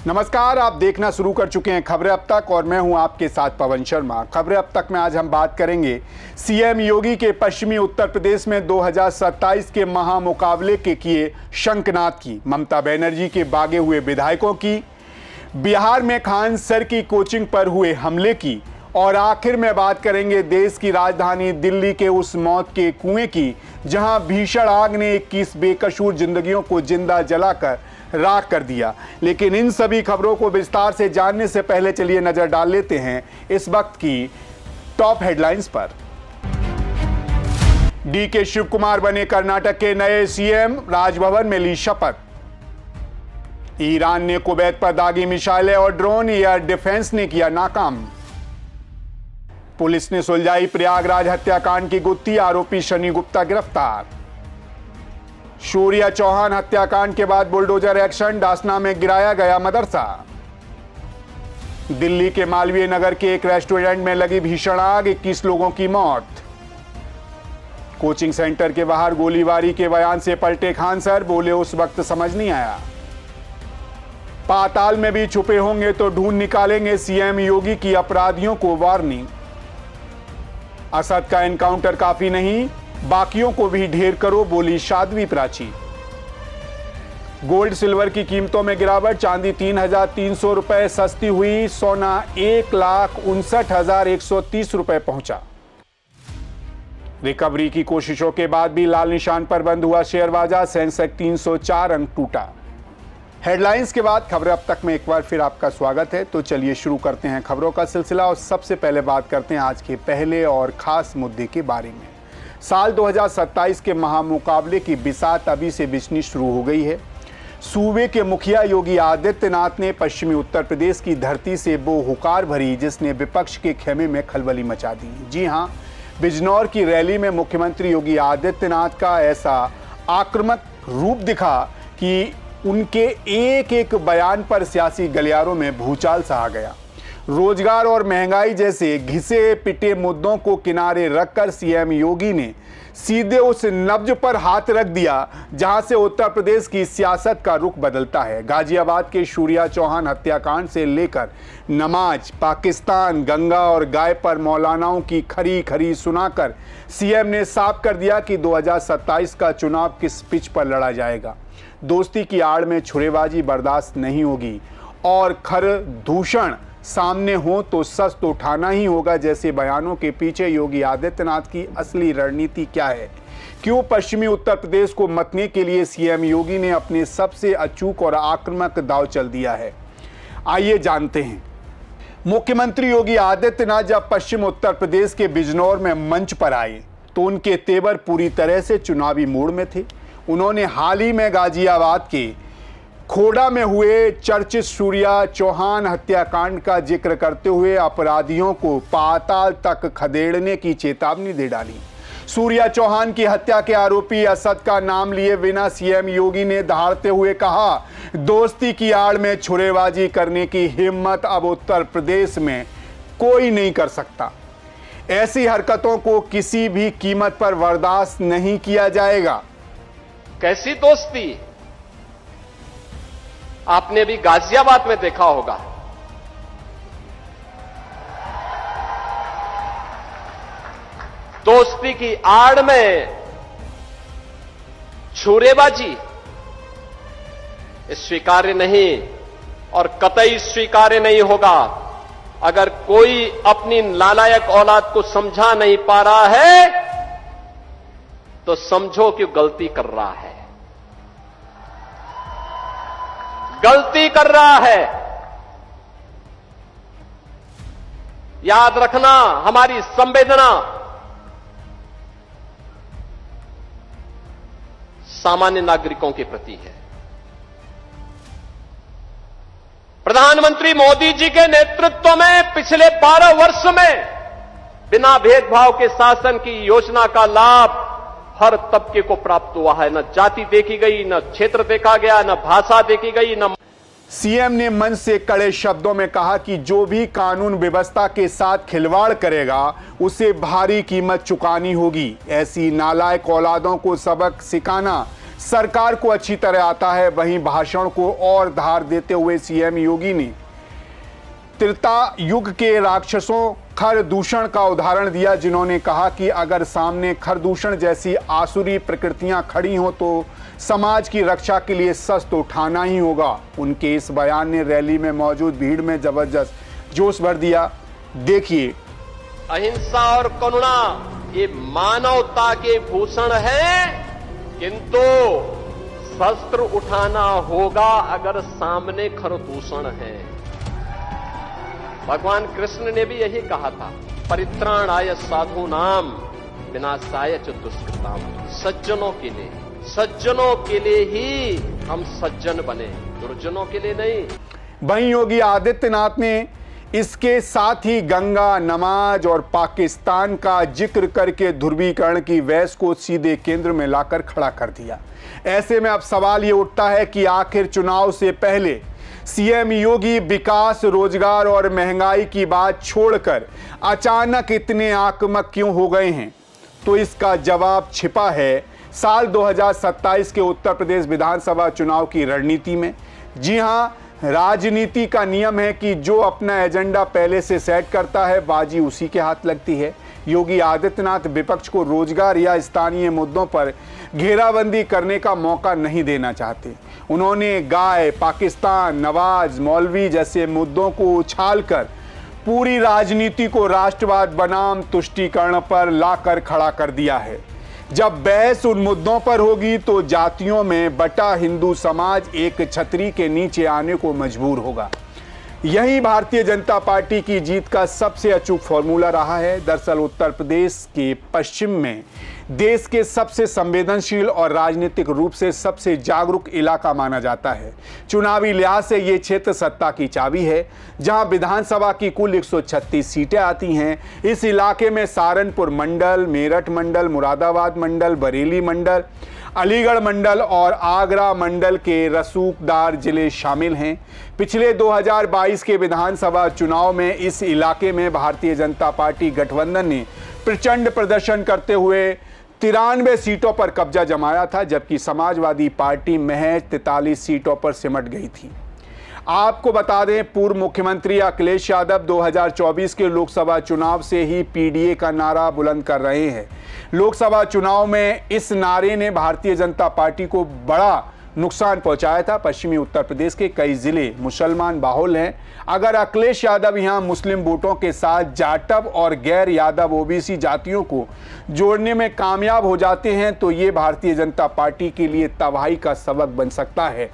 नमस्कार, आप देखना शुरू कर चुके हैं खबरें अब तक और मैं हूं आपके साथ पवन शर्मा। खबरें अब तक में आज हम बात करेंगे सीएम योगी के पश्चिमी उत्तर प्रदेश में 2027 के महामुकाबले के किए शंखनाद की, ममता बनर्जी के भागे हुए विधायकों की, बिहार में खान सर की कोचिंग पर हुए हमले की और आखिर में बात करेंगे देश की राजधानी दिल्ली के उस मौत के कुएं की जहां भीषण आग ने 21 बेकसूर जिंदगियों को जिंदा जलाकर राख कर दिया। लेकिन इन सभी खबरों को विस्तार से जानने से पहले चलिए नजर डाल लेते हैं इस वक्त की टॉप हेडलाइंस पर। डीके शिव कुमार बने कर्नाटक के नए सीएम, राजभवन में ली शपथ। ईरान ने कुवैत पर दागी मिसाइलें और ड्रोन एयर डिफेंस ने किया नाकाम। पुलिस ने सुलझाई प्रयागराज हत्याकांड की गुत्थी, आरोपी शनि गुप्ता गिरफ्तार। शौर्या चौहान हत्याकांड के बाद बुलडोजर एक्शन, डासना में गिराया गया मदरसा। दिल्ली के मालवीय नगर के एक रेस्टोरेंट में लगी भीषण आग, 21 लोगों की मौत। कोचिंग सेंटर के बाहर गोलीबारी के बयान से पलटे खान सर, बोले उस वक्त समझ नहीं आया। पाताल में भी छुपे होंगे तो ढूंढ निकालेंगे, सीएम योगी की अपराधियों को वार्निंग। असद का एनकाउंटर काफी नहीं, बाकियों को भी ढेर करो, बोली साध्वी प्राची। गोल्ड सिल्वर की कीमतों में गिरावट, चांदी 3,300 रुपए सस्ती हुई, सोना 1,59,130 रुपए पहुंचा। रिकवरी की कोशिशों के बाद भी लाल निशान पर बंद हुआ शेयर बाजार, सेंसेक्स 304 अंक टूटा। हेडलाइंस के बाद खबरें अब तक में एक बार फिर आपका स्वागत है। तो चलिए शुरू करते हैं खबरों का सिलसिला और सबसे पहले बात करते हैं आज के पहले और खास मुद्दे के बारे में। साल 2027 के महामुकाबले की बिसात अभी से बिछनी शुरू हो गई है। सूबे के मुखिया योगी आदित्यनाथ ने पश्चिमी उत्तर प्रदेश की धरती से वो हुकार भरी जिसने विपक्ष के खेमे में खलबली मचा दी। जी हां, बिजनौर की रैली में मुख्यमंत्री योगी आदित्यनाथ का ऐसा आक्रामक रूप दिखा कि उनके एक एक बयान पर सियासी गलियारों में भूचाल सा आ गया। रोजगार और महंगाई जैसे घिसे पिटे मुद्दों को किनारे रखकर सीएम योगी ने सीधे उस नब्ज पर हाथ रख दिया जहां से उत्तर प्रदेश की सियासत का रुख बदलता है। गाजियाबाद के शौर्या चौहान हत्याकांड से लेकर नमाज, पाकिस्तान, गंगा और गाय पर मौलानाओं की खरी खरी सुनाकर सीएम ने साफ कर दिया कि 2027 का चुनाव किस पिच पर लड़ा जाएगा। दोस्ती की आड़ में छुरेबाजी बर्दाश्त नहीं होगी और खर दूषण सामने हो तो सच तो उठाना ही होगा जैसे बयानों के पीछे योगी आदित्यनाथ की असली रणनीति क्या है। क्यों पश्चिमी उत्तर प्रदेश को मतने के लिए सीएम योगी ने अपने सबसे अचूक और आक्रामक दांव चल दिया है, आइए जानते हैं। मुख्यमंत्री योगी आदित्यनाथ जब पश्चिम उत्तर प्रदेश के बिजनौर में मंच पर आए तो उनके तेवर पूरी तरह से चुनावी मोड़ में थे। उन्होंने हाल ही में गाजियाबाद के खोड़ा में हुए चर्चित शौर्या चौहान हत्याकांड का जिक्र करते हुए अपराधियों को पाताल तक खदेड़ने की चेतावनी दे डाली। शौर्या चौहान की हत्या के आरोपी असद का नाम लिए बिना सीएम योगी ने दहाड़ते हुए कहा, दोस्ती की आड़ में छुरेबाजी करने की हिम्मत अब उत्तर प्रदेश में कोई नहीं कर सकता। ऐसी हरकतों को किसी भी कीमत पर बर्दाश्त नहीं किया जाएगा। कैसी दोस्ती आपने भी गाजियाबाद में देखा होगा। दोस्ती की आड़ में छुरेबाजी स्वीकार्य नहीं और कतई स्वीकार्य नहीं होगा। अगर कोई अपनी नालायक औलाद को समझा नहीं पा रहा है तो समझो कि गलती कर रहा है, गलती कर रहा है। याद रखना, हमारी संवेदना सामान्य नागरिकों के प्रति है। प्रधानमंत्री मोदी जी के नेतृत्व में पिछले 12 वर्ष में बिना भेदभाव के शासन की योजना का लाभ हर तबके को प्राप्त हुआ है। न जाति देखी गई, न क्षेत्र देखा गया, न भाषा देखी गई, न। सीएम ने मंच से कड़े शब्दों में कहा कि जो भी कानून व्यवस्था के साथ खिलवाड़ करेगा उसे भारी कीमत चुकानी होगी। ऐसी नालायक औलादों को सबक सिखाना सरकार को अच्छी तरह आता है। वहीं भाषण को और धार देते हुए सीएम योगी ने त्रेता युग के राक्षसों खरदूषण का उदाहरण दिया, जिन्होंने कहा कि अगर सामने खरदूषण जैसी आसुरी प्रकृतियां खड़ी हों तो समाज की रक्षा के लिए शस्त्र उठाना ही होगा। उनके इस बयान ने रैली में मौजूद भीड़ में जबरदस्त जोश भर दिया। देखिए, अहिंसा और करुणा ये मानवता के भूषण है, किंतु शस्त्र उठाना होगा अगर सामने खरदूषण है। भगवान कृष्ण ने भी यही कहा था, परित्राणाय साधूनाम विनाशाय च दुष्कृताम। सज्जनों के लिए ही हम सज्जन बने, दुर्जनों के लिए नहीं। वहीं योगी आदित्यनाथ ने इसके साथ ही गंगा, नमाज और पाकिस्तान का जिक्र करके ध्रुवीकरण की बहस को सीधे केंद्र में लाकर खड़ा कर दिया। ऐसे में अब सवाल ये उठता है कि आखिर चुनाव से पहले सीएम योगी विकास, रोजगार और महंगाई की बात छोड़कर अचानक इतने आक्रामक क्यों हो गए हैं? तो इसका जवाब छिपा है साल 2027 के उत्तर प्रदेश विधानसभा चुनाव की रणनीति में। जी हां, राजनीति का नियम है कि जो अपना एजेंडा पहले से सेट करता है, बाजी उसी के हाथ लगती है। योगी आदित्यनाथ विपक्ष को रोजगार या स्थानीय मुद्दों पर घेराबंदी करने का मौका नहीं देना चाहते। उन्होंने गाय, पाकिस्तान, नवाज, मौलवी जैसे मुद्दों को उछालकर पूरी राजनीति को राष्ट्रवाद बनाम तुष्टीकरण पर लाकर खड़ा कर दिया है। जब बहस उन मुद्दों पर होगी तो जातियों में बटा हिंदू समाज एक छतरी के नीचे आने को मजबूर होगा। यही भारतीय जनता पार्टी की जीत का सबसे अचूक फॉर्मूला रहा है। दरअसल उत्तर प्रदेश के पश्चिम में देश के सबसे संवेदनशील और राजनीतिक रूप से सबसे जागरूक इलाका माना जाता है। चुनावी लिहाज से ये क्षेत्र सत्ता की चाबी है, जहां विधानसभा की कुल 136 सीटें आती हैं। इस इलाके में सहारनपुर मंडल, मेरठ मंडल, मुरादाबाद मंडल, बरेली मंडल, अलीगढ़ मंडल और आगरा मंडल के रसूखदार जिले शामिल हैं। पिछले 2022 के विधानसभा चुनाव में इस इलाके में भारतीय जनता पार्टी गठबंधन ने प्रचंड प्रदर्शन करते हुए 93 सीटों पर कब्जा जमाया था, जबकि समाजवादी पार्टी महज 43 सीटों पर सिमट गई थी। आपको बता दें, पूर्व मुख्यमंत्री अखिलेश यादव 2024 के लोकसभा चुनाव से ही पीडीए का नारा बुलंद कर रहे हैं। लोकसभा चुनाव में इस नारे ने भारतीय जनता पार्टी को बड़ा नुकसान पहुंचाया था। पश्चिमी उत्तर प्रदेश के कई जिले मुसलमान बाहुल हैं। अगर अखिलेश यादव यहां मुस्लिम वोटों के साथ जाटव और गैर यादव ओबीसी जातियों को जोड़ने में कामयाब हो जाते हैं तो ये भारतीय जनता पार्टी के लिए तबाही का सबक बन सकता है।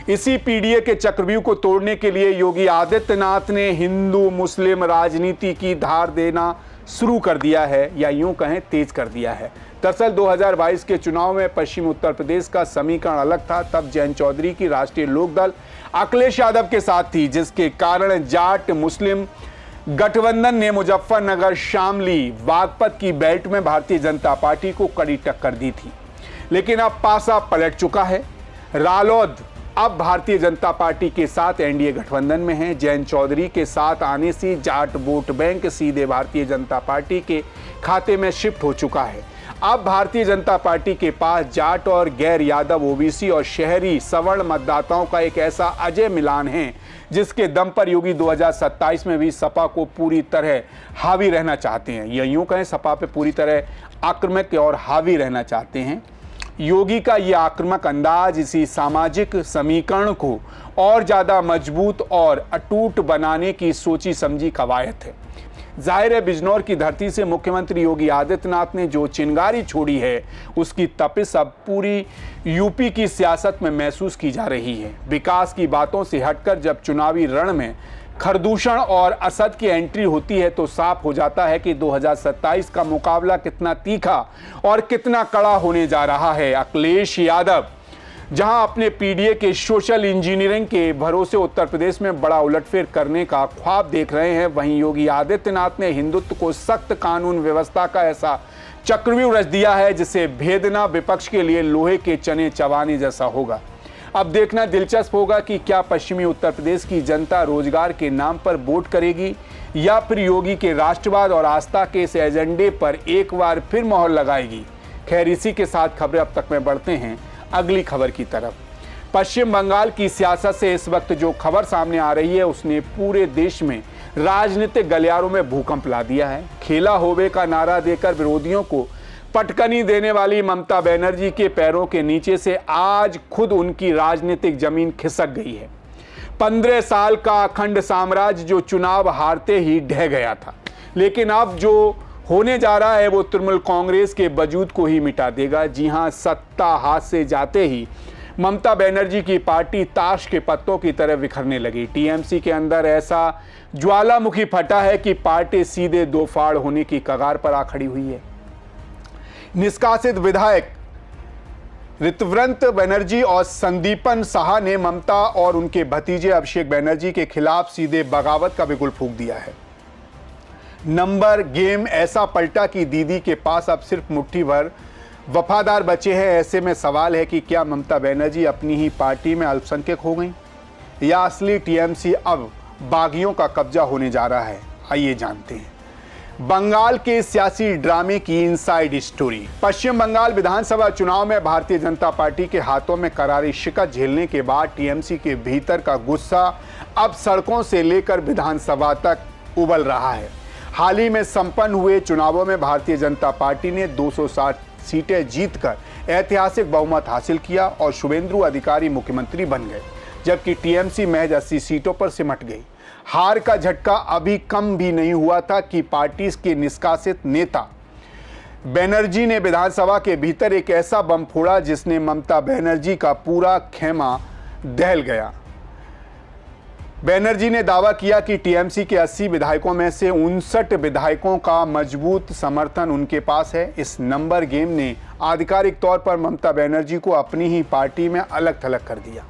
इसी पीडीए के चक्रव्यूह को तोड़ने के लिए योगी आदित्यनाथ ने हिंदू मुस्लिम राजनीति की धार देना शुरू कर दिया है, या यूं कहें तेज कर दिया है। दरअसल 2022 के चुनाव में पश्चिम उत्तर प्रदेश का समीकरण अलग था। तब जयंत चौधरी की राष्ट्रीय लोकदल अखिलेश यादव के साथ थी, जिसके कारण जाट मुस्लिम गठबंधन ने मुजफ्फरनगर, शामली, बागपत की बेल्ट में भारतीय जनता पार्टी को कड़ी टक्कर दी थी। लेकिन अब पासा पलट चुका है। रालोद अब भारतीय जनता पार्टी के साथ एनडीए गठबंधन में है। जयंत चौधरी के साथ आने से जाट वोट बैंक सीधे भारतीय जनता पार्टी के खाते में शिफ्ट हो चुका है। अब भारतीय जनता पार्टी के पास जाट और गैर यादव ओबीसी और शहरी सवर्ण मतदाताओं का एक ऐसा अजय मिलान है, जिसके दम पर योगी 2027 में भी सपा को पूरी तरह हावी रहना चाहते हैं। या यूं कहें, सपा पे पूरी तरह आक्रामक और हावी रहना चाहते हैं। योगी का ये आक्रामक अंदाज इसी सामाजिक समीकरण को और ज़्यादा मजबूत और अटूट बनाने की सोची समझी कवायद है। जाहिर है, बिजनौर की धरती से मुख्यमंत्री योगी आदित्यनाथ ने जो चिंगारी छोड़ी है, उसकी तपिश अब पूरी यूपी की सियासत में महसूस की जा रही है। विकास की बातों से हटकर जब चुनावी रण में खरदूषण और असद की एंट्री होती है तो साफ हो जाता है कि 2027 का मुकाबला कितना तीखा और कितना कड़ा होने जा रहा है। अखिलेश यादव जहां अपने पीडीए के सोशल इंजीनियरिंग के भरोसे उत्तर प्रदेश में बड़ा उलटफेर करने का ख्वाब देख रहे हैं, वहीं योगी आदित्यनाथ ने हिंदुत्व को सख्त कानून व्यवस्था का ऐसा चक्रव्यूह रच दिया है जिसे भेदना विपक्ष के लिए लोहे के चने चबाने जैसा होगा। अब देखना दिलचस्प होगा कि क्या पश्चिमी उत्तर प्रदेश की जनता रोजगार के नाम पर वोट करेगी या फिर योगी के राष्ट्रवाद और आस्था के इस एजेंडे पर एक बार फिर मोहर लगाएगी। खैर, इसी के साथ खबरें अब तक में बढ़ते हैं। अगली खबर की तरफ। पश्चिम बंगाल की सियासत से इस वक्त जो खबर सामने आ रही है उसने पूरे देश में राजनीतिक गलियारों में भूकंप ला दिया है। खेला होवे का नारा देकर विरोधियों को पटकनी देने वाली ममता बनर्जी के पैरों के नीचे से आज खुद उनकी राजनीतिक जमीन खिसक गई है। 15 साल का अखंड साम्राज्य जो चुनाव हारते ही ढह गया था, लेकिन अब जो होने जा रहा है वो तृणमूल कांग्रेस के वजूद को ही मिटा देगा। जी हां, सत्ता हाथ से जाते ही ममता बनर्जी की पार्टी ताश के पत्तों की तरह बिखरने लगी। टीएमसी के अंदर ऐसा ज्वालामुखी फटा है कि पार्टी सीधे दो फाड़ होने की कगार पर आ खड़ी हुई है। निष्कासित विधायक ऋतव्रत बनर्जी और संदीपन साहा ने ममता और उनके भतीजे अभिषेक बनर्जी के खिलाफ सीधे बगावत का बिगुल फूंक दिया है। नंबर गेम ऐसा पलटा कि दीदी के पास अब सिर्फ मुट्ठी भर वफादार बचे हैं। ऐसे में सवाल है कि क्या ममता बनर्जी अपनी ही पार्टी में अल्पसंख्यक हो गई या असली टीएमसी अब बागियों का कब्जा होने जा रहा है। आइए जानते हैं बंगाल के सियासी ड्रामे की इनसाइड स्टोरी। पश्चिम बंगाल विधानसभा चुनाव में भारतीय जनता पार्टी के हाथों में करारी शिकस्त झेलने के बाद टीएमसी के भीतर का गुस्सा अब सड़कों से लेकर विधानसभा तक उबल रहा है। हाल ही में संपन्न हुए चुनावों में भारतीय जनता पार्टी ने 260 सीटें जीतकर ऐतिहासिक बहुमत हासिल किया और शुभेंदु अधिकारी मुख्यमंत्री बन गए, जबकि टीएमसी महज 80 सीटों पर सिमट गई। हार का झटका अभी कम भी नहीं हुआ था कि पार्टी के निष्कासित नेता बनर्जी ने विधानसभा के भीतर एक ऐसा बम फोड़ा जिसने ममता बनर्जी का पूरा खेमा दहल गया। बनर्जी ने दावा किया कि टीएमसी के 80 विधायकों में से 59 विधायकों का मजबूत समर्थन उनके पास है। इस नंबर गेम ने आधिकारिक तौर पर ममता बनर्जी को अपनी ही पार्टी में अलग थलग कर दिया।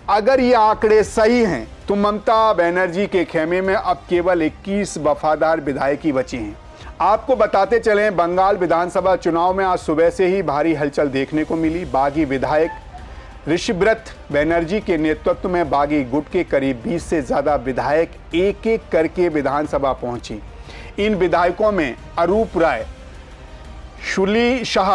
अगर ये आंकड़े सही हैं तो ममता बनर्जी के खेमे में अब केवल 21 वफादार विधायक ही बचे हैं। आपको बताते चलें, बंगाल विधानसभा चुनाव में आज सुबह से ही भारी हलचल देखने को मिली। बागी विधायक ऋषिव्रत बनर्जी के नेतृत्व में बागी गुट के करीब 20 से ज्यादा विधायक एक एक करके विधानसभा पहुंची। इन विधायकों में अरूप राय, शुली शाह,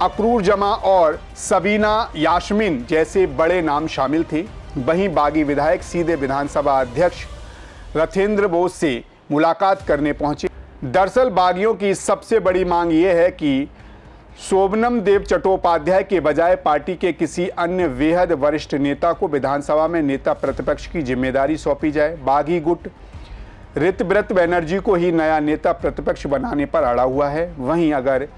अक्रूर जमा और सबीना यास्मीन जैसे बड़े नाम शामिल थे। वहीं बागी विधायक सीधे विधानसभा अध्यक्ष रथेंद्र बोस से मुलाकात करने पहुंचे। दरअसल बागियों की सबसे बड़ी मांग यह है कि शोभनम देव चट्टोपाध्याय के बजाय पार्टी के किसी अन्य बेहद वरिष्ठ नेता को विधानसभा में नेता प्रतिपक्ष की जिम्मेदारी सौंपी जाए। बागी गुट ऋतव्रत बनर्जी को ही नया नेता प्रतिपक्ष बनाने पर अड़ा हुआ है। वहीं अगर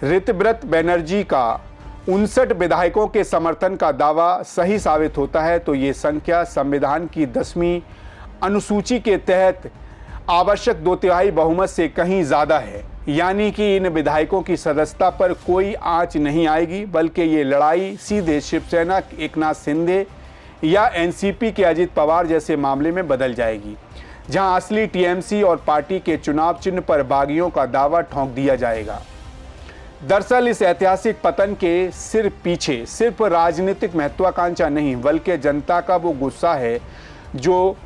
ऋतव्रत बनर्जी का 59 विधायकों के समर्थन का दावा सही साबित होता है तो ये संख्या संविधान की 10वीं अनुसूची के तहत आवश्यक 2/3 बहुमत से कहीं ज़्यादा है। यानी कि इन विधायकों की सदस्यता पर कोई आंच नहीं आएगी, बल्कि ये लड़ाई सीधे शिवसेना एकनाथ शिंदे या एनसीपी के अजित पवार जैसे मामले में बदल जाएगी, जहां असली टीएमसी और पार्टी के चुनाव चिन्ह पर बागियों का दावा ठोंक दिया जाएगा। दरअसल इस ऐतिहासिक पतन के सिर पीछे सिर्फ राजनीतिक महत्वाकांक्षा नहीं, बल्कि जनता का वो गुस्सा है जो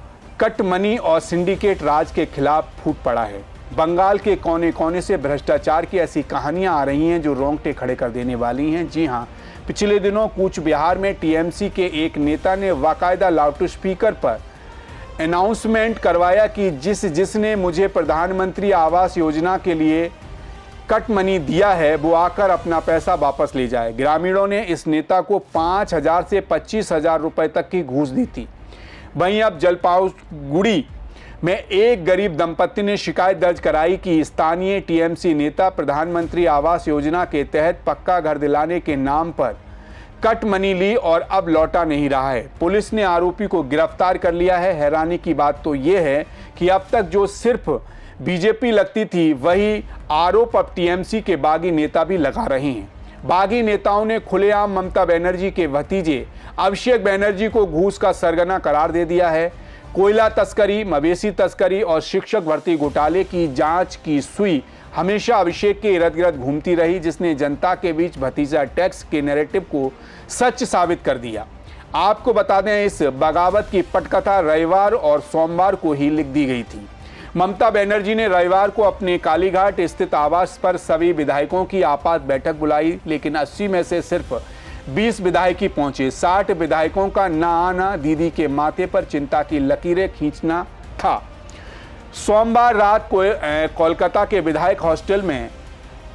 कट मनी और सिंडिकेट राज के खिलाफ फूट पड़ा है। बंगाल के कोने कोने से भ्रष्टाचार की ऐसी कहानियां आ रही हैं जो रोंगटे खड़े कर देने वाली हैं। जी हां, पिछले दिनों कूच बिहार में टीएमसी के एक नेता ने बाकायदा लाउड स्पीकर पर अनाउंसमेंट करवाया कि जिसने मुझे प्रधानमंत्री आवास योजना के लिए कट मनी दिया है वो आकर अपना पैसा वापस ले जाए। ग्रामीणों ने इस नेता को 5,000 से 25,000 रुपए तक की घूस दी थी। वहीं अब जलपाईगुड़ी में एक गरीब दंपत्ति ने शिकायत दर्ज कराई कि स्थानीय टीएमसी नेता प्रधानमंत्री आवास योजना के तहत पक्का घर दिलाने के नाम पर कट मनी ली और अब लौटा नहीं रहा है। पुलिस ने आरोपी को गिरफ्तार कर लिया है। हैरानी की बात तो ये है कि अब तक जो सिर्फ बीजेपी लगती थी वही आरोप अब टीएमसी के बागी नेता भी लगा रहे हैं। बागी नेताओं ने खुलेआम ममता बनर्जी के भतीजे अभिषेक बनर्जी को घूस का सरगना करार दे दिया है। कोयला तस्करी, मवेशी तस्करी और शिक्षक भर्ती घोटाले की जांच की सुई हमेशा अभिषेक के इर्द गिर्द घूमती रही, जिसने जनता के बीच भतीजा टैक्स के नैरेटिव को सच साबित कर दिया। आपको बता दें, इस बगावत की पटकथा रविवार और सोमवार को ही लिख दी गई थी। ममता बनर्जी ने रविवार को अपने कालीघाट स्थित आवास पर सभी विधायकों की आपात बैठक बुलाई, लेकिन 80 में से सिर्फ 20 विधायक ही पहुंचे। 60 विधायकों का न आना दीदी के माथे पर चिंता की लकीरें खींचना था। सोमवार रात को कोलकाता के विधायक हॉस्टल में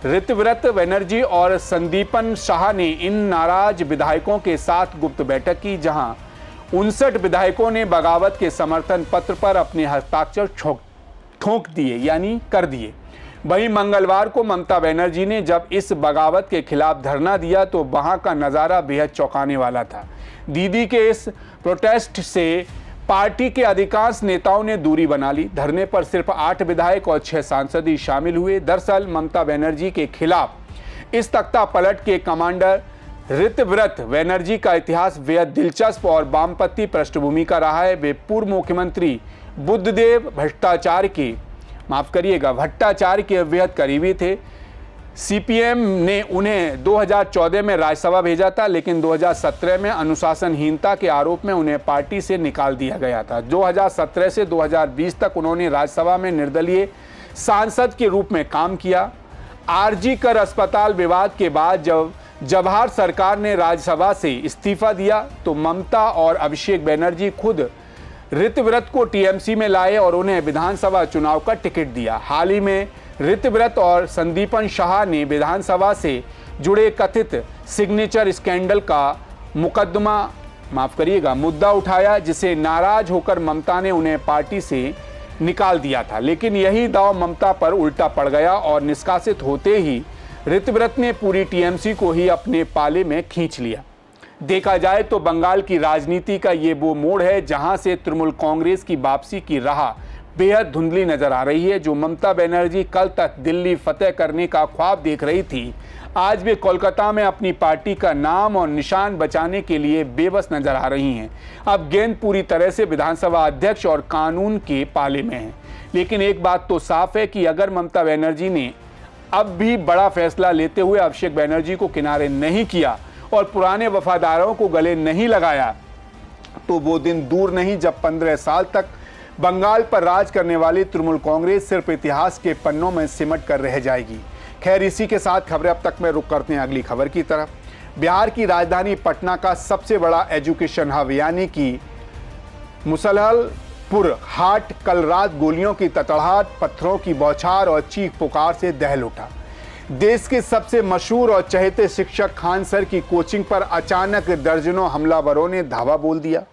ऋतव्रत बनर्जी और संदीपन शाह ने इन नाराज विधायकों के साथ गुप्त बैठक की, जहां 59 विधायकों ने बगावत के समर्थन पत्र पर अपने हस्ताक्षर ठोक दिए यानी कर दिए। वहीं मंगलवार को ममता बनर्जी ने जब इस बगावत के खिलाफ धरना दिया तो वहां का नज़ारा बेहद चौंकाने वाला था। दीदी के इस प्रोटेस्ट से पार्टी के अधिकांश नेताओं ने दूरी बना ली। धरने पर सिर्फ 8 विधायक और 6 सांसद ही शामिल हुए। दरअसल ममता बनर्जी के खिलाफ इस तख्ता पलट के कमांडर ऋतव्रत बनर्जी का इतिहास बेहद दिलचस्प और वामपंथी पृष्ठभूमि का रहा है। वे पूर्व मुख्यमंत्री बुद्धदेव भट्टाचार्य के बेहद करीबी थे। सीपीएम ने उन्हें 2014 में राज्यसभा भेजा था, लेकिन 2017 में अनुशासनहीनता के आरोप में उन्हें पार्टी से निकाल दिया गया था। 2017 से 2020 तक उन्होंने राज्यसभा में निर्दलीय सांसद के रूप में काम किया। आरजी कर अस्पताल विवाद के बाद जब जवाहर सरकार ने राज्यसभा से इस्तीफा दिया तो ममता और अभिषेक बनर्जी खुद ऋतव्रत को टीएमसी में लाए और उन्हें विधानसभा चुनाव का टिकट दिया। हाल ही में ऋतव्रत और संदीपन शाह ने विधानसभा से जुड़े कथित सिग्नेचर स्कैंडल का मुद्दा उठाया, जिसे नाराज होकर ममता ने उन्हें पार्टी से निकाल दिया था। लेकिन यही दांव ममता पर उल्टा पड़ गया और निष्कासित होते ही ऋतव्रत ने पूरी टीएमसी को ही अपने पाले में खींच लिया। देखा जाए तो बंगाल की राजनीति का ये वो मोड़ है जहां से तृणमूल कांग्रेस की वापसी की राह बेहद धुंधली नजर आ रही है। जो ममता बनर्जी कल तक दिल्ली फतेह करने का ख्वाब देख रही थी, आज वे कोलकाता में अपनी पार्टी का नाम और निशान बचाने के लिए बेबस नजर आ रही हैं। अब गेंद पूरी तरह से विधानसभा अध्यक्ष और कानून के पाले में है। लेकिन एक बात तो साफ है कि अगर ममता बनर्जी ने अब भी बड़ा फैसला लेते हुए अभिषेक बनर्जी को किनारे नहीं किया और पुराने वफादारों को गले नहीं लगाया तो वो दिन दूर नहीं जब 15 साल तक बंगाल पर राज करने वाली तृणमूल कांग्रेस सिर्फ इतिहास के पन्नों में सिमट कर रह जाएगी। खैर, इसी के साथ खबरें अब तक में रुक करते हैं अगली खबर की तरफ। बिहार की राजधानी पटना का सबसे बड़ा एजुकेशन हब यानी कि मुसलहलपुर हाट कल रात गोलियों की तड़तड़ाहट, पत्थरों की बौछार और चीख पुकार से दहल उठा। देश के सबसे मशहूर और चहेते शिक्षक खान सर की कोचिंग पर अचानक दर्जनों हमलावरों ने धावा बोल दिया।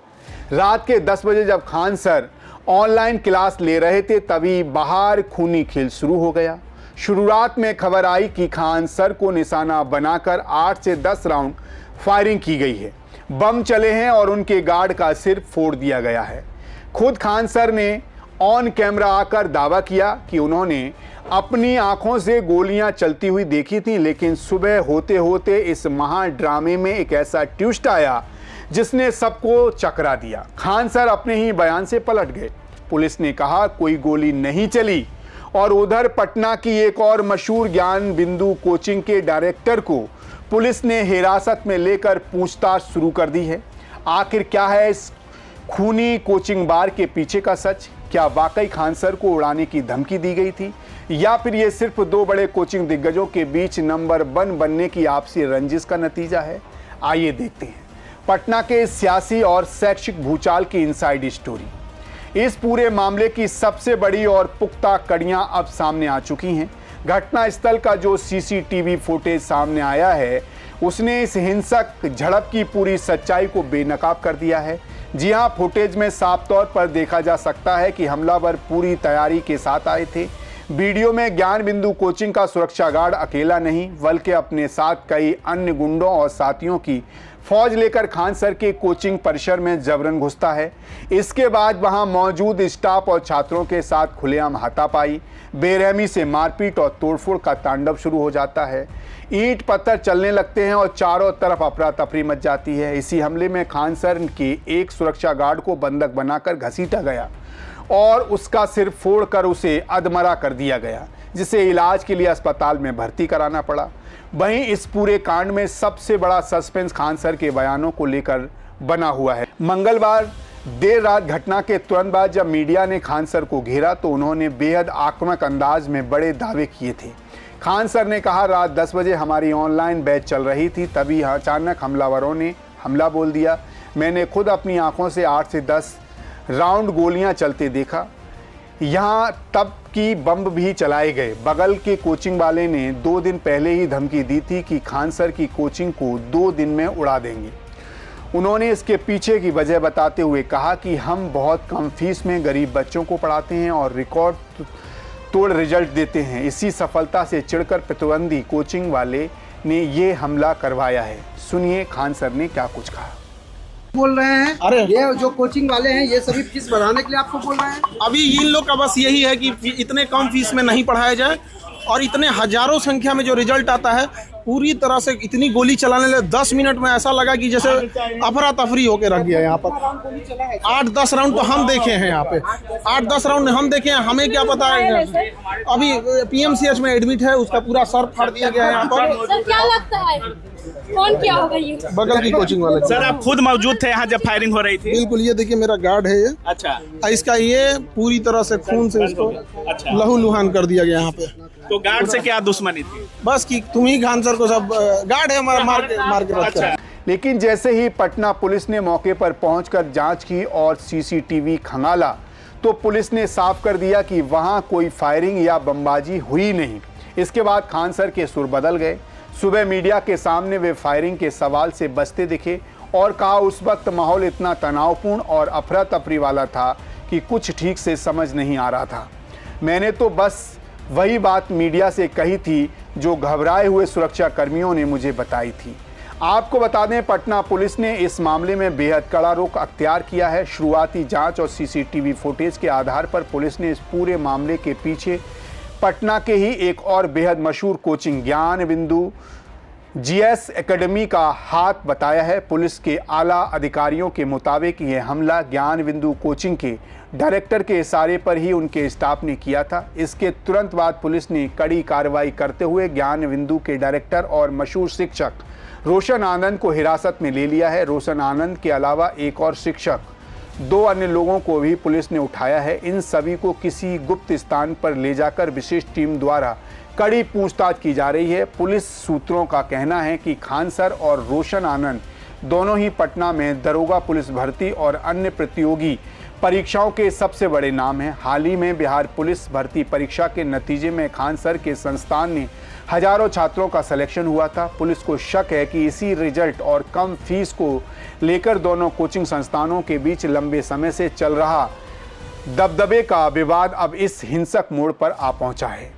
रात के 10 बजे जब खान सर ऑनलाइन क्लास ले रहे थे तभी बाहर खूनी खेल शुरू हो गया। शुरुआत में खबर आई कि खान सर को निशाना बनाकर 8 से 10 राउंड फायरिंग की गई है, बम चले हैं और उनके गार्ड का सिर फोड़ दिया गया है। खुद खान सर ने ऑन कैमरा आकर दावा किया कि उन्होंने अपनी आंखों से गोलियां चलती हुई देखी थी, लेकिन सुबह होते होते इस महा ड्रामे में एक ऐसा ट्विस्ट आया जिसने सबको चकरा दिया। खान सर अपने ही बयान से पलट गए। पुलिस ने कहा कोई गोली नहीं चली और उधर पटना की एक और मशहूर ज्ञान बिंदु कोचिंग के डायरेक्टर को पुलिस ने हिरासत में लेकर पूछताछ शुरू कर दी है। आखिर क्या है इस खूनी कोचिंग बार के पीछे का सच? क्या वाकई खान सर को उड़ाने की धमकी दी गई थी या फिर ये सिर्फ 2 बड़े कोचिंग दिग्गजों के बीच नंबर 1 बनने की आपसी रंजिश का नतीजा है? आइए देखते हैं पटना के सियासी और शैक्षिक भूचाल की इनसाइड स्टोरी। इस पूरे मामले की सबसे बड़ी और पुख्ता कड़ियां अब सामने आ चुकी हैं। घटना स्थल का जो सीसीटीवी फुटेज सामने आया है उसने इस हिंसक झड़प की पूरी सच्चाई को बेनकाब कर दिया है। जी हां, फुटेज में साफ तौर पर देखा जा सकता है कि हमलावर पूरी तैयारी के साथ आए थे। वीडियो में ज्ञान बिंदु कोचिंग का सुरक्षा गार्ड अकेला नहीं बल्कि अपने साथ कई अन्य गुंडों और साथियों की फौज लेकर खान सर के कोचिंग परिसर में जबरन घुसता है। इसके बाद वहां मौजूद स्टाफ और छात्रों के साथ खुलेआम हाथापाई, बेरहमी से मारपीट और तोड़फोड़ का तांडव शुरू हो जाता है। ईंट पत्थर चलने लगते हैं और चारों तरफ अफरा तफरी मच जाती है। इसी हमले में खान सर के एक सुरक्षा गार्ड को बंधक बनाकर घसीटा गया और उसका सिर फोड़कर उसे अधमरा कर दिया गया, जिसे इलाज के लिए अस्पताल में भर्ती कराना पड़ा। वहीं इस पूरे कांड में सबसे बड़ा सस्पेंस खान सर के बयानों को लेकर बना हुआ है। मंगलवार देर रात घटना के तुरंत बाद जब मीडिया ने खान सर को घेरा तो उन्होंने बेहद आक्रामक अंदाज में बड़े दावे किए थे। खान सर ने कहा, रात 10 बजे हमारी ऑनलाइन बैच चल रही थी, तभी अचानक हमलावरों ने हमला बोल दिया। मैंने खुद अपनी आंखों से 8 से 10 राउंड गोलियां चलते देखा। यहाँ तब की बम भी चलाए गए। बगल के कोचिंग वाले ने 2 दिन पहले ही धमकी दी थी कि खान सर की कोचिंग को 2 दिन में उड़ा देंगे। उन्होंने इसके पीछे की वजह बताते हुए कहा कि हम बहुत कम फीस में गरीब बच्चों को पढ़ाते हैं और रिकॉर्ड तोड़ रिजल्ट देते हैं। इसी सफलता से चिढ़कर प्रतिद्वंदी कोचिंग वाले ने ये हमला करवाया है। सुनिए खान सर ने क्या कुछ कहा। बोल रहे हैं, अरे ये जो कोचिंग वाले हैं ये सभी फीस बढ़ाने के लिए आपको बोल रहे हैं? अभी इन लोग का बस यही है कि इतने कम फीस में नहीं पढ़ाया जाए और इतने हजारों संख्या में जो रिजल्ट आता है पूरी तरह से इतनी गोली चलाने लगे। 10 मिनट में ऐसा लगा कि जैसे अफरा तफरी होके रख गया यहाँ पर। 8-10 राउंड तो हम देखे हैं यहाँ पे, 8-10 राउंड हम देखे हैं, हमें क्या पता है। अभी PMCH में एडमिट है, उसका पूरा सर फाड़ दिया गया है यहाँ पर। सर क्या लगता है कौन क्या होगा ये? बगल की कोचिंग वाले। सर आप खुद मौजूद थे यहाँ जब फायरिंग हो रही थी? बिल्कुल, ये देखिए मेरा गार्ड है ये। अच्छा, इसका ये पूरी तरह से खून से इसको लहू लुहान कर दिया गया यहाँ पे। तो गार्ड से क्या दुश्मनी थी? बस कि तुम ही खान सर को सब गार्ड है हमारा मार के रखता है। लेकिन जैसे ही पटना पुलिस ने मौके पर पहुंचकर जांच की और CCTV खंगाला तो पुलिस ने साफ कर दिया कि वहां कोई फायरिंग या बमबाजी हुई नहीं। इसके बाद खान सर के सुर बदल गए। सुबह मीडिया के सामने वे फायरिंग के सवाल से बचते दिखे और कहा, उस वक्त माहौल इतना तनावपूर्ण और अफरा तफरी वाला था कि कुछ ठीक से समझ नहीं आ रहा था। मैंने तो बस वही बात मीडिया से कही थी जो घबराए हुए सुरक्षा कर्मियों ने मुझे बताई थी। आपको बता दें, पटना पुलिस ने इस मामले में बेहद कड़ा रुख अख्तियार किया है। शुरुआती जांच और CCTV फुटेज के आधार पर पुलिस ने इस पूरे मामले के पीछे पटना के ही एक और बेहद मशहूर कोचिंग ज्ञान बिंदु GS एकेडमी का हाथ बताया है। पुलिस के आला अधिकारियों के मुताबिक यह हमला ज्ञान बिंदु कोचिंग के डायरेक्टर के इशारे पर ही उनके स्टाफ ने किया था। इसके तुरंत बाद पुलिस ने कड़ी कार्रवाई करते हुए ज्ञान बिंदु के डायरेक्टर और मशहूर शिक्षक रोशन आनंद को हिरासत में ले लिया है। रोशन आनंद के अलावा एक और शिक्षक, 2 अन्य लोगों को भी पुलिस ने उठाया है। इन सभी को किसी गुप्त स्थान पर ले जाकर विशेष टीम द्वारा कड़ी पूछताछ की जा रही है। पुलिस सूत्रों का कहना है कि खान सर और रोशन आनंद दोनों ही पटना में दरोगा पुलिस भर्ती और अन्य प्रतियोगी परीक्षाओं के सबसे बड़े नाम हैं। हाल ही में बिहार पुलिस भर्ती परीक्षा के नतीजे में खान सर के संस्थान ने हजारों छात्रों का सिलेक्शन हुआ था। पुलिस को शक है कि इसी रिजल्ट और कम फीस को लेकर दोनों कोचिंग संस्थानों के बीच लंबे समय से चल रहा दबदबे का विवाद अब इस हिंसक मोड़ पर आ पहुंचा है।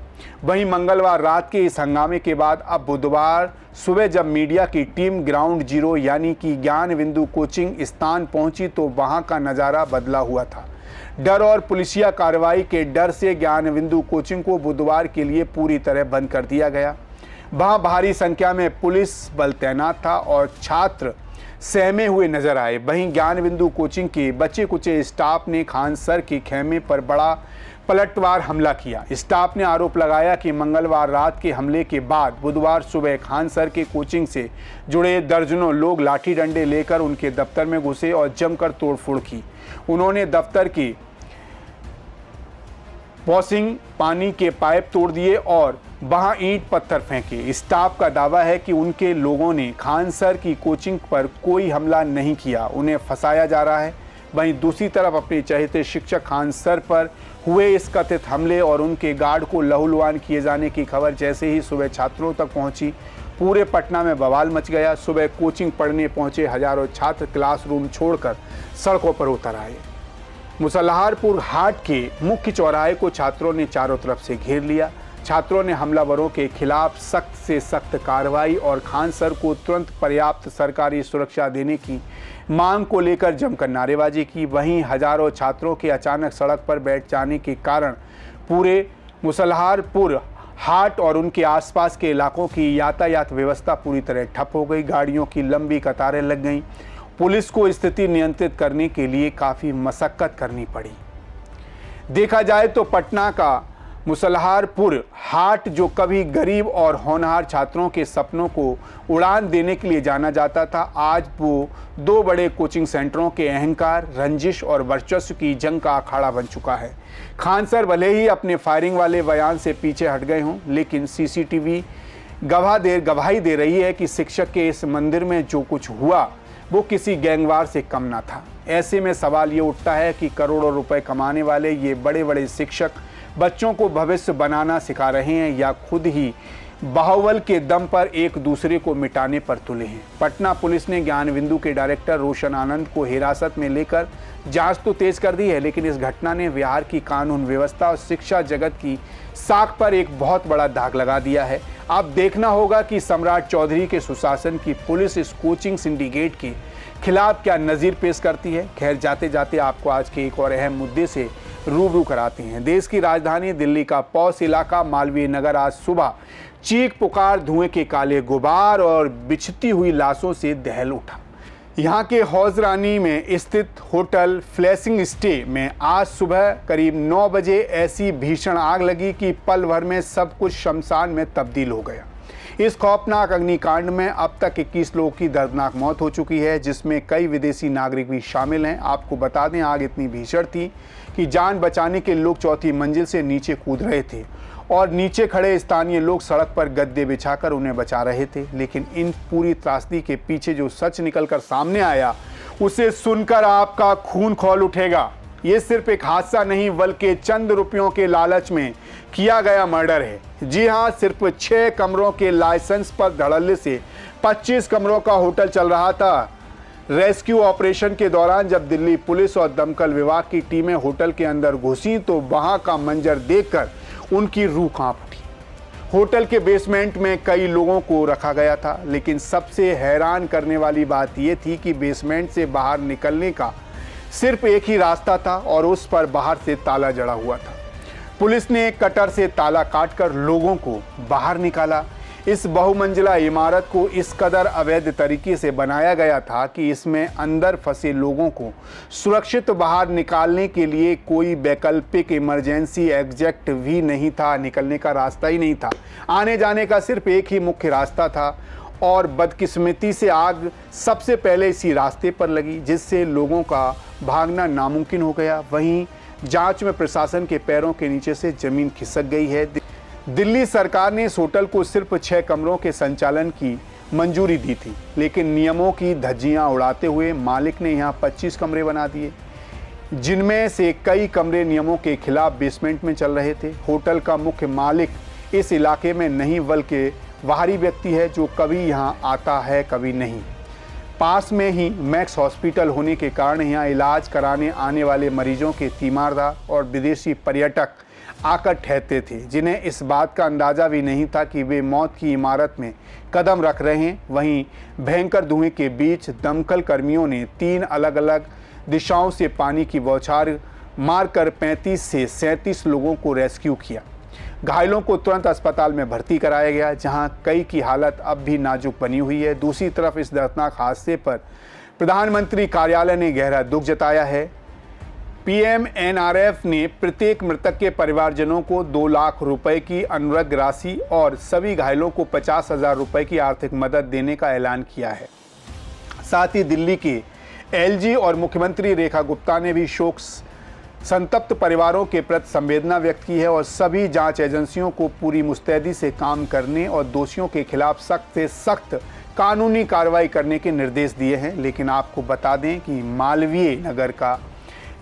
वहीं मंगलवार रात के इस हंगामे के बाद अब बुधवार सुबह जब मीडिया की टीम ग्राउंड जीरो यानी कि ज्ञान बिंदु कोचिंग स्थान पहुंची तो वहां का नज़ारा बदला हुआ था। डर और पुलिसिया कार्रवाई के डर से ज्ञान बिंदु कोचिंग को बुधवार के लिए पूरी तरह बंद कर दिया गया। वहां भारी संख्या में पुलिस बल तैनात था और छात्र सहमे हुए नजर आए। वहीं ज्ञान बिंदु कोचिंग के बचे कुचे स्टाफ ने खान सर के खेमे पर बड़ा पलटवार हमला किया। स्टाफ ने आरोप लगाया कि मंगलवार रात के हमले के बाद बुधवार सुबह खान सर के कोचिंग से जुड़े दर्जनों लोग लाठी डंडे लेकर उनके दफ्तर में घुसे और जमकर तोड़फोड़ की। उन्होंने दफ्तर की वॉशिंग पानी के पाइप तोड़ दिए और वहां ईंट पत्थर फेंके। स्टाफ का दावा है कि उनके लोगों ने खान सर की कोचिंग पर कोई हमला नहीं किया, उन्हें फंसाया जा रहा है। वहीं दूसरी तरफ अपने चहेते शिक्षक खान सर पर हुए इस कथित हमले और उनके गार्ड को लहूलुहान किए जाने की खबर जैसे ही सुबह छात्रों तक पहुंची, पूरे पटना में बवाल मच गया। सुबह कोचिंग पढ़ने पहुंचे हजारों छात्र क्लासरूम छोड़कर सड़कों पर उतर आए। मुसल्लहारपुर हाट के मुख्य चौराहे को छात्रों ने चारों तरफ से घेर लिया। छात्रों ने हमलावरों के खिलाफ सख्त से सख्त कार्रवाई और खान सर को तुरंत पर्याप्त सरकारी सुरक्षा देने की मांग को लेकर जमकर नारेबाजी की। वहीं हजारों छात्रों के अचानक सड़क पर बैठ जाने के कारण पूरे मुसल्लहारपुर हाट और उनके आसपास के इलाकों की यातायात व्यवस्था पूरी तरह ठप हो गई। गाड़ियों की लंबी कतारें लग गईं। पुलिस को स्थिति नियंत्रित करने के लिए काफ़ी मशक्कत करनी पड़ी। देखा जाए तो पटना का मुसलहारपुर हाट, जो कभी गरीब और होनहार छात्रों के सपनों को उड़ान देने के लिए जाना जाता था, आज वो दो बड़े कोचिंग सेंटरों के अहंकार, रंजिश और वर्चस्व की जंग का अखाड़ा बन चुका है। खान सर भले ही अपने फायरिंग वाले बयान से पीछे हट गए हों, लेकिन सीसीटीवी गवाही दे रही है कि शिक्षक के इस मंदिर में जो कुछ हुआ वो किसी गैंगवार से कम ना था। ऐसे में सवाल ये उठता है कि करोड़ों रुपए कमाने वाले ये बड़े बड़े शिक्षक बच्चों को भविष्य बनाना सिखा रहे हैं या खुद ही बाहुबल के दम पर एक दूसरे को मिटाने पर तुले हैं। पटना पुलिस ने ज्ञानबिंदु के डायरेक्टर रोशन आनंद को हिरासत में लेकर जांच तो तेज कर दी है, लेकिन इस घटना ने बिहार की कानून व्यवस्था और शिक्षा जगत की साख पर एक बहुत बड़ा दाग लगा दिया है। अब देखना होगा कि सम्राट चौधरी के सुशासन की पुलिस इस कोचिंग सिंडिकेट के खिलाफ क्या नज़ीर पेश करती है। खैर, जाते जाते आपको आज के एक और अहम मुद्दे से रूबरू कराते हैं। देश की राजधानी दिल्ली का पौष इलाका मालवीय नगर आज सुबह चीख पुकार, धुएं के काले गुबार और बिछती हुई लाशों से दहल उठा। यहाँ के हौजरानी में स्थित होटल फ्लैशिंग स्टे में आज सुबह करीब 9 बजे ऐसी भीषण आग लगी कि पल भर में सब कुछ शमशान में तब्दील हो गया। इस खौफनाक अग्निकांड में अब तक 21 लोगों की दर्दनाक मौत हो चुकी है, जिसमें कई विदेशी नागरिक भी शामिल हैं। आपको बता दें, आग इतनी भीषण थी कि जान बचाने के लोग चौथी मंजिल से नीचे कूद रहे थे और नीचे खड़े स्थानीय लोग सड़क पर गद्दे बिछाकर उन्हें बचा रहे थे। लेकिन इन पूरी त्रासदी के पीछे जो सच निकलकर सामने आया, उसे सुनकर आपका खून खौल उठेगा। ये सिर्फ एक हादसा नहीं, बल्कि चंद रुपयों के लालच में किया गया मर्डर है। जी हाँ, सिर्फ 6 कमरों के लाइसेंस पर धड़ल्ले से 25 कमरों का होटल चल रहा था। रेस्क्यू ऑपरेशन के दौरान जब दिल्ली पुलिस और दमकल विभाग की टीमें होटल के अंदर घुसी तो वहां का मंजर देखकर उनकी रूह कांप उठी। होटल के बेसमेंट में कई लोगों को रखा गया था, लेकिन सबसे हैरान करने वाली बात यह थी कि बेसमेंट से बाहर निकलने का सिर्फ एक ही रास्ता था और उस पर बाहर से ताला जड़ा हुआ था। पुलिस ने कटर से ताला काटकर लोगों को बाहर निकाला। इस बहुमंजिला इमारत को इस कदर अवैध तरीके से बनाया गया था कि इसमें अंदर फंसे लोगों को सुरक्षित बाहर निकालने के लिए कोई वैकल्पिक इमरजेंसी एग्जिट भी नहीं था। निकलने का रास्ता ही नहीं था, आने जाने का सिर्फ एक ही मुख्य रास्ता था और बदकिस्मती से आग सबसे पहले इसी रास्ते पर लगी, जिससे लोगों का भागना नामुमकिन हो गया। वहीं जांच में प्रशासन के पैरों के नीचे से जमीन खिसक गई है। दिल्ली सरकार ने इस होटल को सिर्फ 6 कमरों के संचालन की मंजूरी दी थी, लेकिन नियमों की धज्जियां उड़ाते हुए मालिक ने यहां 25 कमरे बना दिए, जिनमें से कई कमरे नियमों के खिलाफ बेसमेंट में चल रहे थे। होटल का मुख्य मालिक इस इलाके में नहीं बल्कि बाहरी व्यक्ति है, जो कभी यहां आता है कभी नहीं। पास में ही मैक्स हॉस्पिटल होने के कारण यहाँ इलाज कराने आने वाले मरीजों के तीमारदार और विदेशी पर्यटक आकर ठहरते थे, जिन्हें इस बात का अंदाज़ा भी नहीं था कि वे मौत की इमारत में कदम रख रहे हैं। वहीं भयंकर धुएं के बीच दमकल कर्मियों ने 3 अलग अलग दिशाओं से पानी की बौछार मारकर 35 से 37 लोगों को रेस्क्यू किया। घायलों को तुरंत अस्पताल में भर्ती कराया गया, जहां कई की हालत अब भी नाजुक बनी हुई है। दूसरी तरफ इस दर्दनाक हादसे पर प्रधानमंत्री कार्यालय ने गहरा दुख जताया है। पीएमएनआरएफ ने प्रत्येक मृतक के परिवारजनों को 2 लाख रुपए की अनुग्रह राशि और सभी घायलों को 50,000 रुपए की आर्थिक मदद देने का ऐलान किया है। साथ ही दिल्ली के एलजी और मुख्यमंत्री रेखा गुप्ता ने भी शोक संतप्त परिवारों के प्रति संवेदना व्यक्त की है और सभी जांच एजेंसियों को पूरी मुस्तैदी से काम करने और दोषियों के खिलाफ सख्त से सख्त कानूनी कार्रवाई करने के निर्देश दिए हैं। लेकिन आपको बता दें कि मालवीय नगर का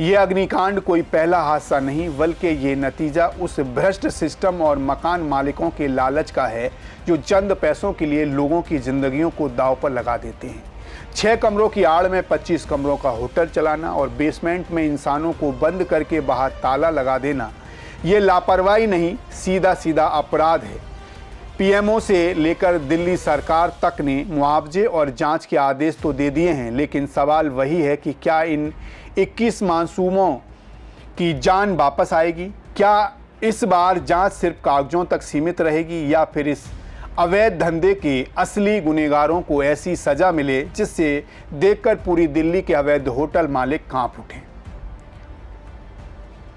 ये अग्निकांड कोई पहला हादसा नहीं, बल्कि ये नतीजा उस भ्रष्ट सिस्टम और मकान मालिकों के लालच का है, जो चंद पैसों के लिए लोगों की जिंदगियों को दांव पर लगा देते हैं। 6 कमरों की आड़ में 25 कमरों का होटल चलाना और बेसमेंट में इंसानों को बंद करके बाहर ताला लगा देना, ये लापरवाही नहीं, सीधा सीधा अपराध है। पीएमओ से लेकर दिल्ली सरकार तक ने मुआवजे और जांच के आदेश तो दे दिए हैं, लेकिन सवाल वही है कि क्या इन 21 मासूमों की जान वापस आएगी? क्या इस बार जांच सिर्फ कागजों तक सीमित रहेगी या फिर इस अवैध धंधे के असली गुनहगारों को ऐसी सजा मिले जिससे देखकर पूरी दिल्ली के अवैध होटल मालिक कांप उठें?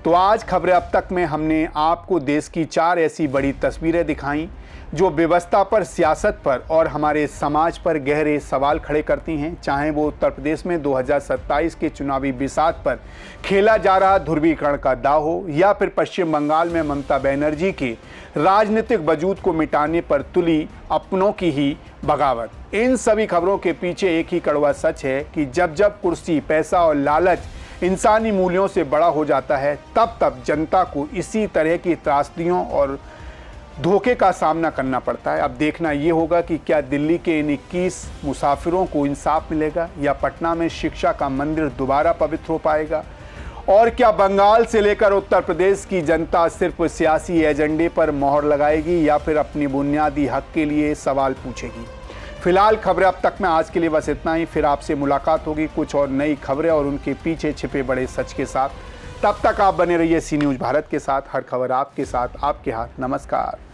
तो आज खबरें अब तक में हमने आपको देश की 4 ऐसी बड़ी तस्वीरें दिखाई जो व्यवस्था पर, सियासत पर और हमारे समाज पर गहरे सवाल खड़े करती हैं। चाहे वो उत्तर प्रदेश में 2027 के चुनावी बिसात पर खेला जा रहा ध्रुवीकरण का दाव हो या फिर पश्चिम बंगाल में ममता बनर्जी के राजनीतिक वजूद को मिटाने पर तुली अपनों की ही बगावत। इन सभी खबरों के पीछे एक ही कड़वा सच है कि जब जब कुर्सी, पैसा और लालच इंसानी मूल्यों से बड़ा हो जाता है, तब तब जनता को इसी तरह की त्रासदियों और धोखे का सामना करना पड़ता है। अब देखना ये होगा कि क्या दिल्ली के इन 21 मुसाफिरों को इंसाफ मिलेगा या पटना में शिक्षा का मंदिर दोबारा पवित्र हो पाएगा, और क्या बंगाल से लेकर उत्तर प्रदेश की जनता सिर्फ सियासी एजेंडे पर मोहर लगाएगी या फिर अपनी बुनियादी हक के लिए सवाल पूछेगी। फिलहाल खबरें अब तक में आज के लिए बस इतना ही। फिर आपसे मुलाकात होगी कुछ और नई खबरें और उनके पीछे छिपे बड़े सच के साथ। तब तक आप बने रहिए सी न्यूज़ भारत के साथ। हर खबर आपके साथ, आपके हाथ। नमस्कार।